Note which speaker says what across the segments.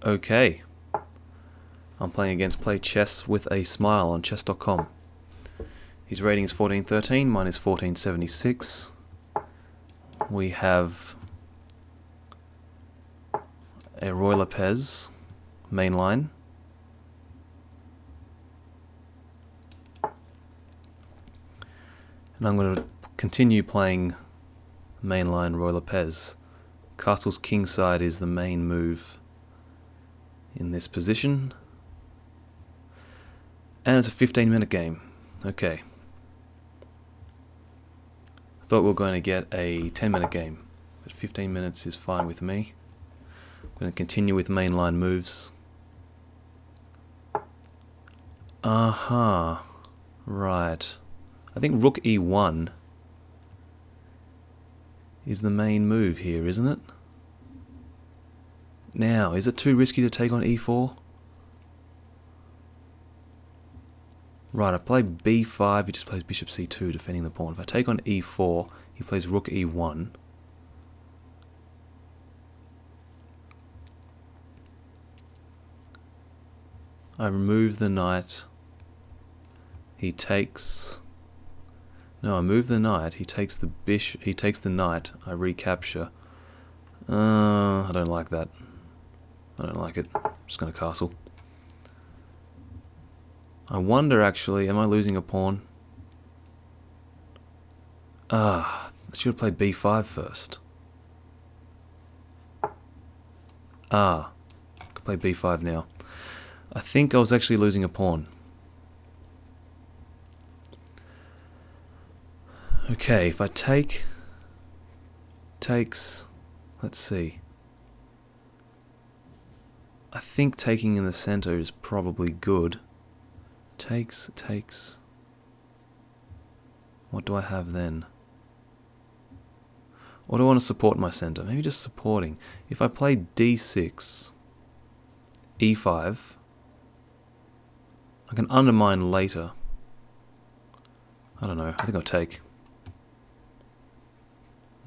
Speaker 1: Okay. I'm playing against PlayChessWithASmile on chess.com. His rating is 1413, mine is 1476. We have a Ruy Lopez mainline. And I'm going to continue playing mainline Ruy Lopez. Castle's kingside is the main move in this position. And it's a 15-minute game. Okay. I thought we were going to get a 10-minute game, but 15 minutes is fine with me. I'm going to continue with mainline moves. Right. I think Rook E1 is the main move here, isn't it? Now, is it too risky to take on E4? Right, I play B5, he just plays bishop C2, defending the pawn. If I take on E4, he plays Rook E1. I remove the knight. He takes... No, I move the knight, he takes the bishop, he takes the knight, I recapture. I don't like that. I don't like it. I'm just going to castle. I wonder actually, am I losing a pawn? I should have played B5 first. I can play B5 now. I think I was actually losing a pawn. Okay, if I takes, let's see. I think taking in the center is probably good. Takes. What do I have then? Or do I want to support my center? Maybe just supporting. If I play D6, E5, I can undermine later. I don't know. I think I'll take.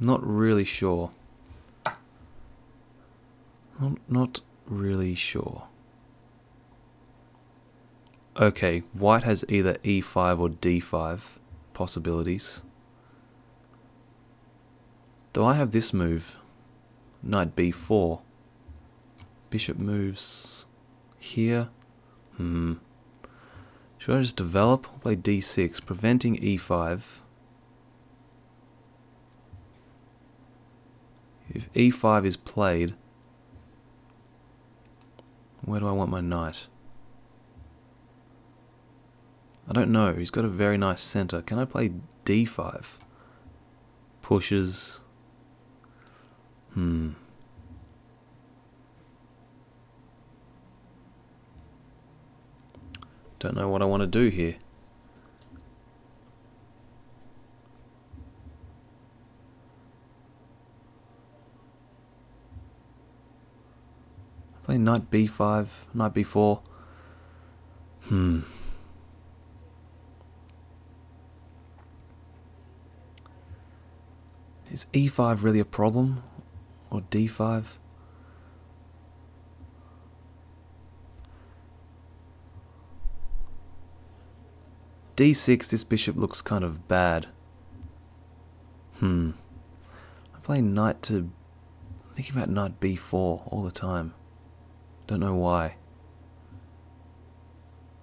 Speaker 1: Not really sure. Not really sure. Okay, white has either E5 or D5 possibilities. Do I have this move? Knight B4. Bishop moves here. Should I just develop? I'll play D6, preventing E5. If E5 is played, where do I want my knight? I don't know. He's got a very nice center. Can I play D5? Pushes. Don't know what I want to do here. Play knight B5, knight B4. Is E5 really a problem? Or D5? D6, this bishop looks kind of bad. I'm playing knight to... I'm thinking about knight B4 all the time. Don't know why.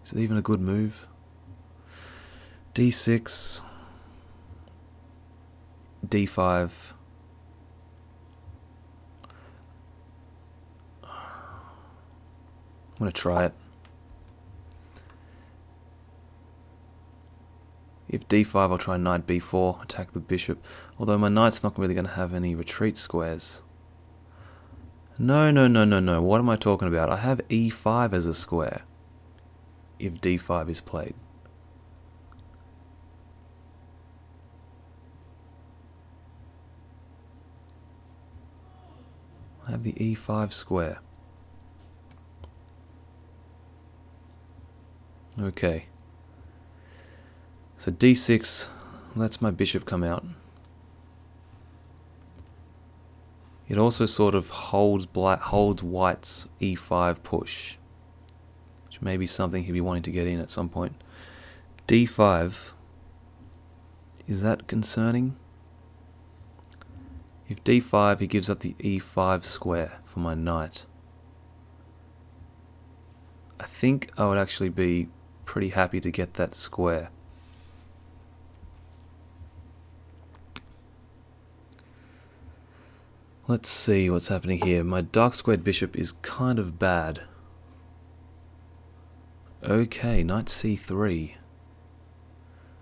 Speaker 1: Is it even a good move? D6... D5. I'm going to try it. If D5, I'll try knight B4, attack the bishop. Although my knight's not really going to have any retreat squares. No. What am I talking about? I have E5 as a square. If D5 is played. I have the E5 square. Okay. So D6 lets my bishop come out. It also sort of holds white's e5 push, which may be something he'll be wanting to get in at some point. d5, is that concerning? If d5, he gives up the e5 square for my knight. I think I would actually be pretty happy to get that square. Let's see what's happening here. My dark squared bishop is kind of bad. Okay, knight c3.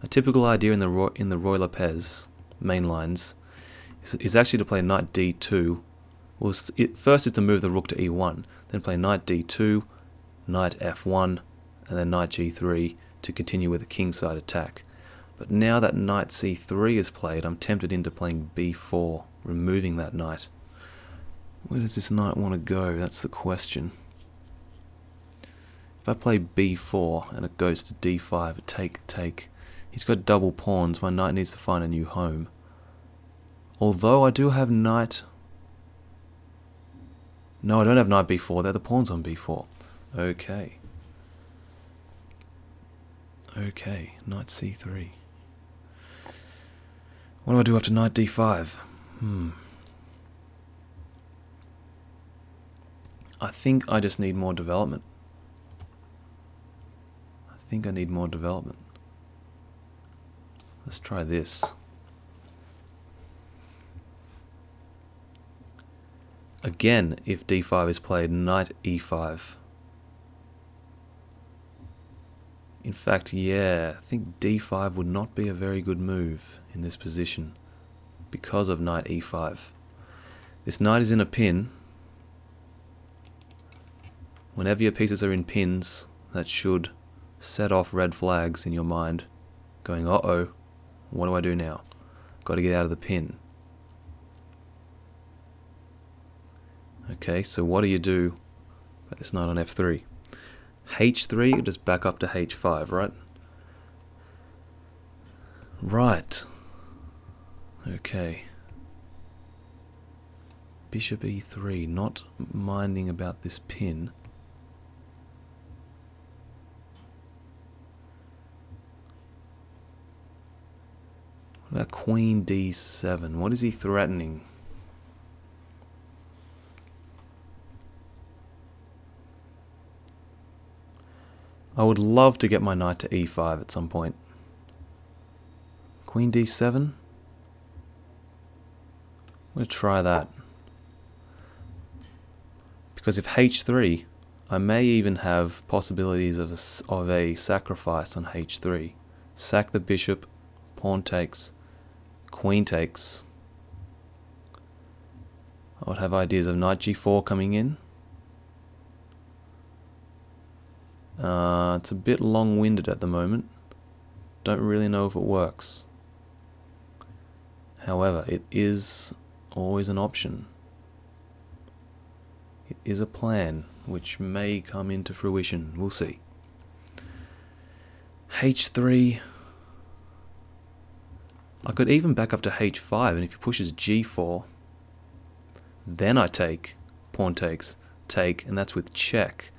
Speaker 1: A typical idea in the Ruy Lopez main lines is actually to play knight d2. Well, first is to move the rook to e1, then play knight d2, knight f1, and then knight g3 to continue with a kingside attack. But now that knight c3 is played, I'm tempted into playing b4, removing that knight. Where does this knight want to go? That's the question. If I play b4 and it goes to d5, take. He's got double pawns. My knight needs to find a new home. Although I do have knight... No, I don't have knight b4. They're the pawns on b4. Okay. Okay, knight c3. What do I do after knight d5? I think I just need more development. I think I need more development. Let's try this. Again, if d5 is played, knight e5. In fact, yeah, I think d5 would not be a very good move in this position because of knight e5. This knight is in a pin. Whenever your pieces are in pins, that should set off red flags in your mind, going, uh-oh, what do I do now? Got to get out of the pin. Okay, so what do you do with this knight on f3? h3, you just back up to h5, right? Right. Okay. Bishop e3, not minding about this pin. What about queen d7? What is he threatening? I would love to get my knight to e5 at some point. Queen d7? I'm going to try that. Because if h3, I may even have possibilities of a sacrifice on h3. Sack the bishop, pawn takes, queen takes. I would have ideas of knight g4 coming in. It's a bit long-winded at the moment. Don't really know if it works. However, it is always an option. It is a plan which may come into fruition. We'll see. h3. I could even back up to h5, and if he pushes g4, then I take, pawn takes, take, and that's with check.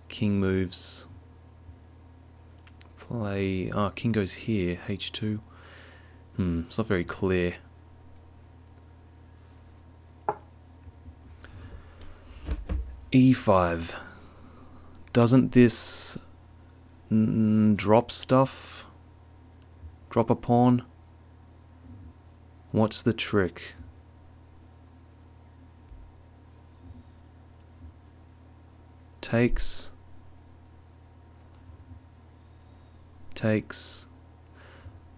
Speaker 1: King moves. Play. King goes here. h2. It's not very clear. e5. Doesn't this drop stuff? Drop a pawn? What's the trick? Takes. Takes.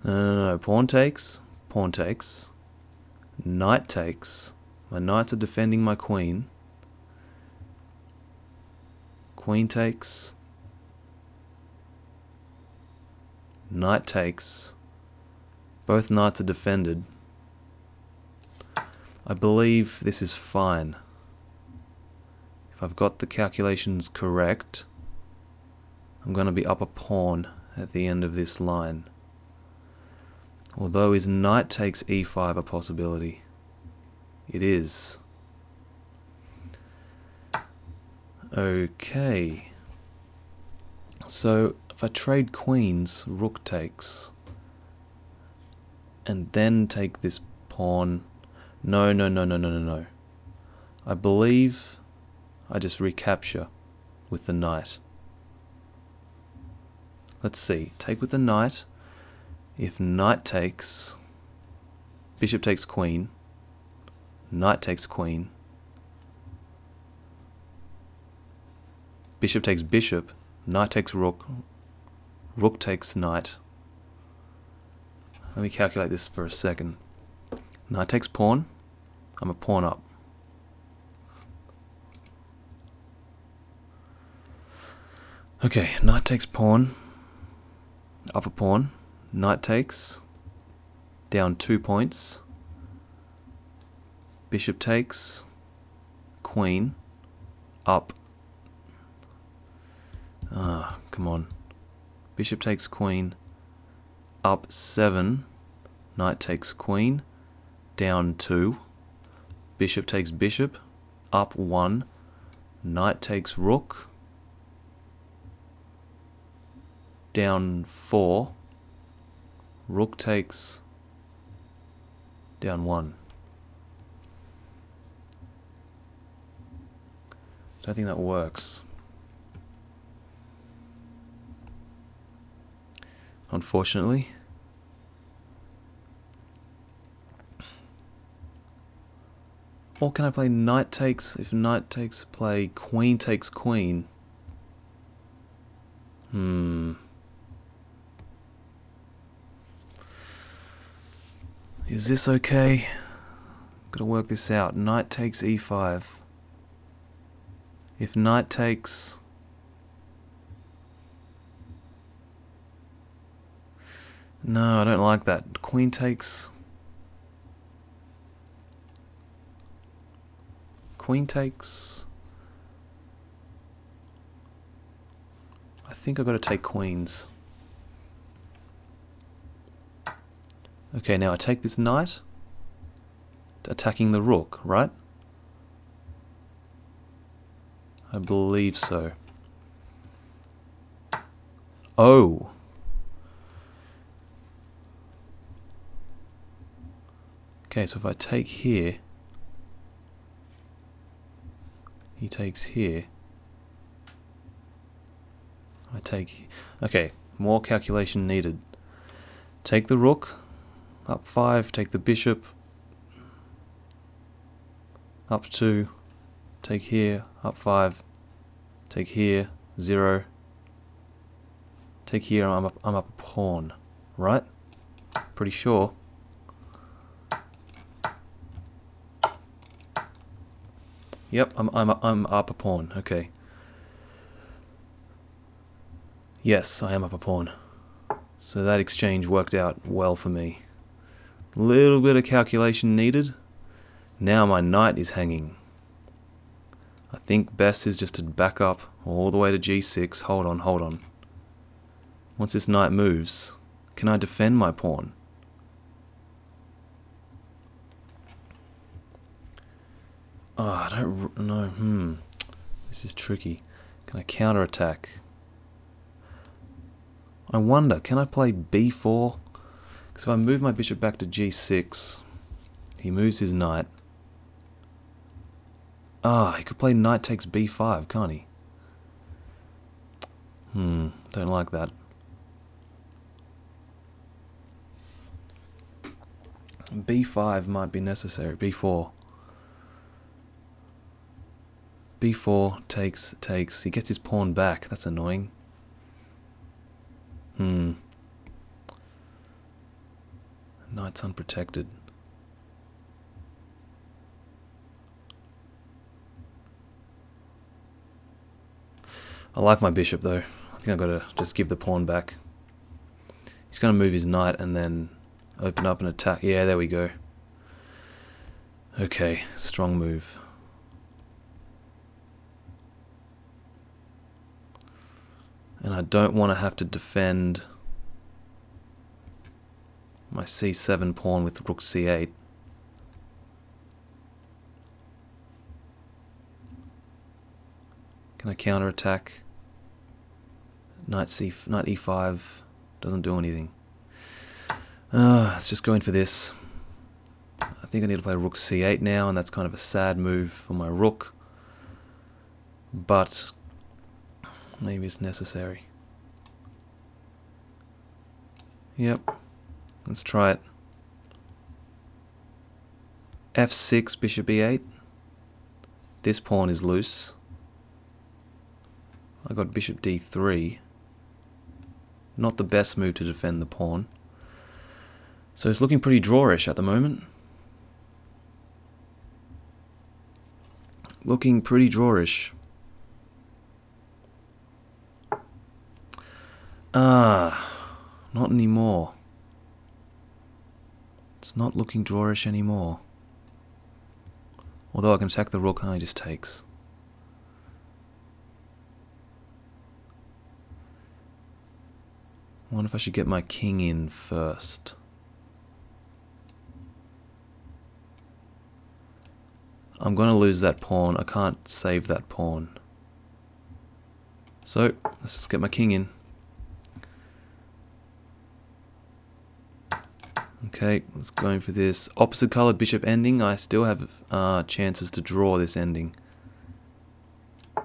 Speaker 1: No. Pawn takes. Pawn takes. Knight takes. My knights are defending my queen. Queen takes. Knight takes. Both knights are defended. I believe this is fine. If I've got the calculations correct, I'm going to be up a pawn at the end of this line. Although is knight takes e5 a possibility? It is. Okay. So if I trade queens, rook takes, and then take this pawn. No. I believe I just recapture with the knight. Let's see. Take with the knight. If knight takes, bishop takes queen, knight takes queen, bishop takes bishop, knight takes rook, rook takes knight. Let me calculate this for a second. Knight takes pawn, I'm a pawn up. Okay, knight takes pawn, up a pawn, knight takes, down 2 points, bishop takes, queen, up. Come on. Bishop takes queen, up 7, knight takes queen, down 2, bishop takes bishop, up 1, knight takes rook, down 4, rook takes, down 1. I don't think that works. Unfortunately. Or can I play knight takes? If knight takes, play queen takes queen. Is this okay? Gotta work this out. Knight takes e5. If knight takes... No, I don't like that. Queen takes... Queen takes... I think I've got to take queens. Okay, now I take this knight, attacking the rook, right? I believe so. Oh! Okay, so if I take here, he takes here. I take... Okay, more calculation needed. Take the rook, up 5, take the bishop, up 2, take here, up 5, take here, 0, take here, I'm up a pawn, right? Pretty sure. Yep, I'm up a pawn, okay. Yes, I am up a pawn. So that exchange worked out well for me. Little bit of calculation needed. Now my knight is hanging. I think best is just to back up all the way to g6. Hold on. Once this knight moves, can I defend my pawn? Oh, I don't know. This is tricky. Can I counterattack? I wonder, can I play b4? Because if I move my bishop back to g6, he moves his knight. He could play knight takes b5, can't he? Don't like that. b5 might be necessary. b4. b4 takes. He gets his pawn back. That's annoying. Knight's unprotected. I like my bishop though. I think I've got to just give the pawn back. He's going to move his knight and then open up and attack. Yeah, there we go. Okay, strong move. And I don't want to have to defend my c7 pawn with rook c8. Can I counter attack? Knight e5 doesn't do anything. Let's just go in for this. I think I need to play rook c8 now, and that's kind of a sad move for my rook. But maybe it's necessary. Yep. Let's try it. f6, bishop e8. This pawn is loose. I got bishop d3. Not the best move to defend the pawn. So it's looking pretty drawish at the moment. Looking pretty drawish. Not anymore. It's not looking drawish anymore. Although I can attack the rook, and he just takes. I wonder if I should get my king in first. I'm going to lose that pawn. I can't save that pawn. So, let's just get my king in. Okay, let's go in for this. Opposite coloured bishop ending. I still have chances to draw this ending. If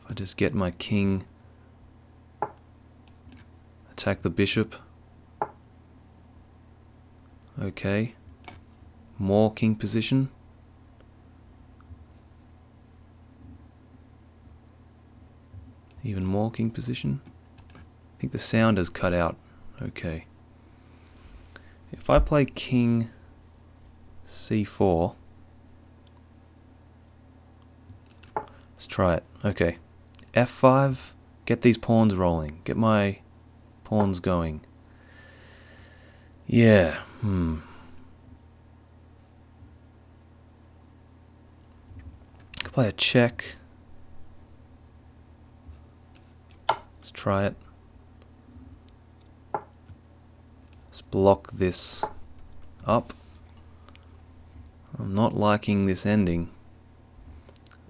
Speaker 1: I just get my king, attack the bishop. Okay. More king position. Even more king position. I think the sound has cut out. Okay. If I play king c4, let's try it. Okay. f5, get these pawns rolling. Get my pawns going. Yeah. Could play a check. Let's try it. Let's block this up. I'm not liking this ending,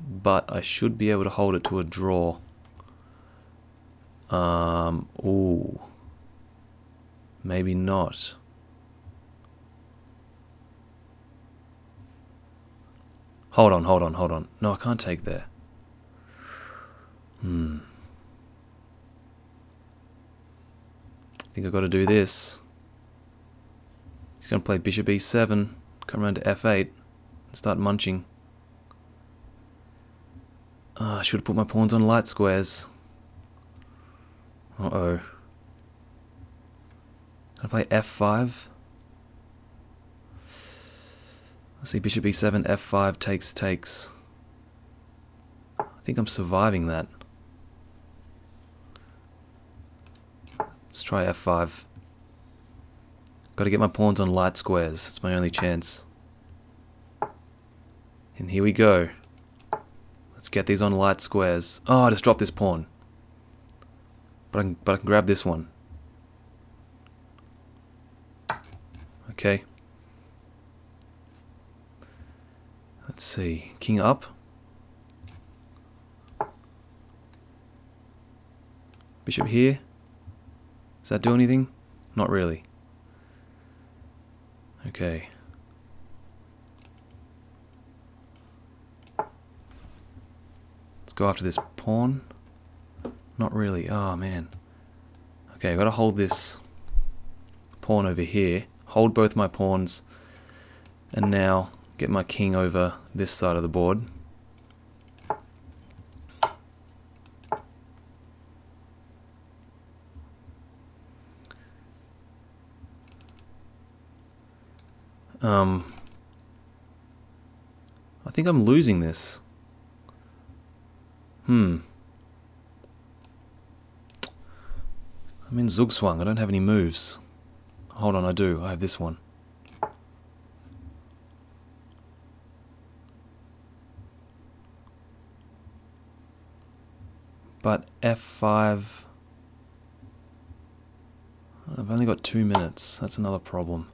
Speaker 1: but I should be able to hold it to a draw. Ooh. Maybe not. Hold on. No, I can't take there. I think I've got to do this. He's going to play bishop e7, come around to f8, and start munching. I should have put my pawns on light squares. Uh-oh. Can I play f5? Let's see, bishop e7, f5, takes. I think I'm surviving that. Let's try f5. Got to get my pawns on light squares. It's my only chance. And here we go. Let's get these on light squares. Oh, I just dropped this pawn. But I can grab this one. Okay. Let's see. King up. Bishop here. Does that do anything? Not really. Okay. Let's go after this pawn. Not really. Oh, man. Okay, I've got to hold this pawn over here. Hold both my pawns. And now get my king over this side of the board. I think I'm losing this. I'm in Zugzwang. I don't have any moves. Hold on, I do. I have this one. But f5... I've only got 2 minutes. That's another problem.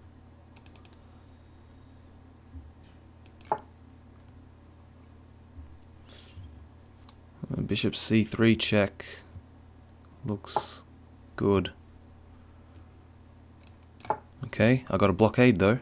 Speaker 1: Bishop c3 check. Looks good. Okay, I got a blockade though.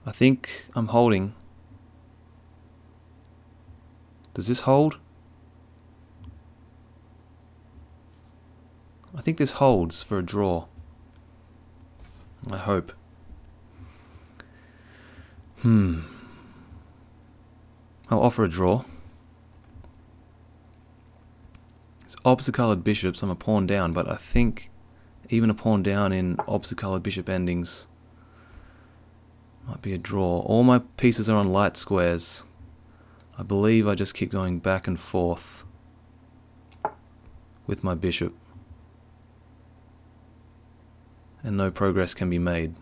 Speaker 1: I think I'm holding. Does this hold? I think this holds for a draw. I hope. I'll offer a draw. It's opposite coloured bishops. I'm a pawn down, but I think even a pawn down in opposite coloured bishop endings might be a draw. All my pieces are on light squares. I believe I just keep going back and forth with my bishop, and no progress can be made.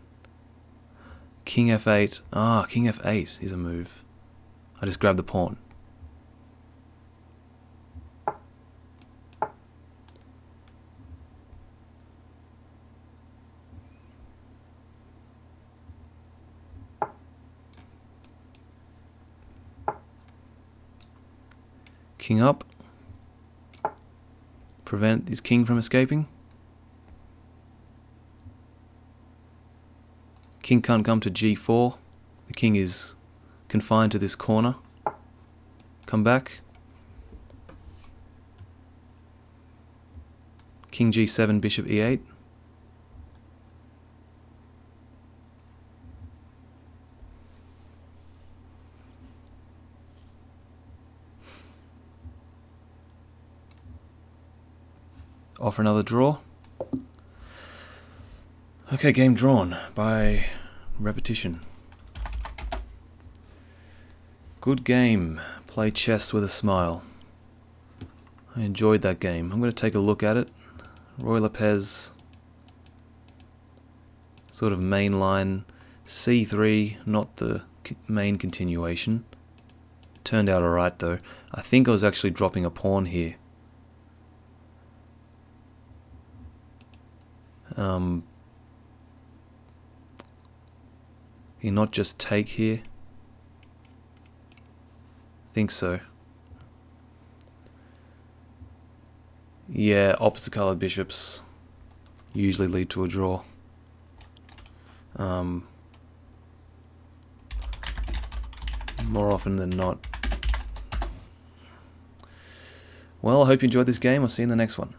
Speaker 1: King f8. King f8 is a move. I just grab the pawn. King up. Prevent his king from escaping. King can't come to g4. The king is confined to this corner. Come back. King g7, bishop e8. Offer another draw. Okay, game drawn by repetition. Good game. Play chess with a smile. I enjoyed that game. I'm going to take a look at it. Ruy Lopez, sort of mainline c3, not the main continuation. Turned out alright though. I think I was actually dropping a pawn here. Can you not just take here? I think so. Yeah, opposite coloured bishops usually lead to a draw. More often than not. Well, I hope you enjoyed this game. I'll see you in the next one.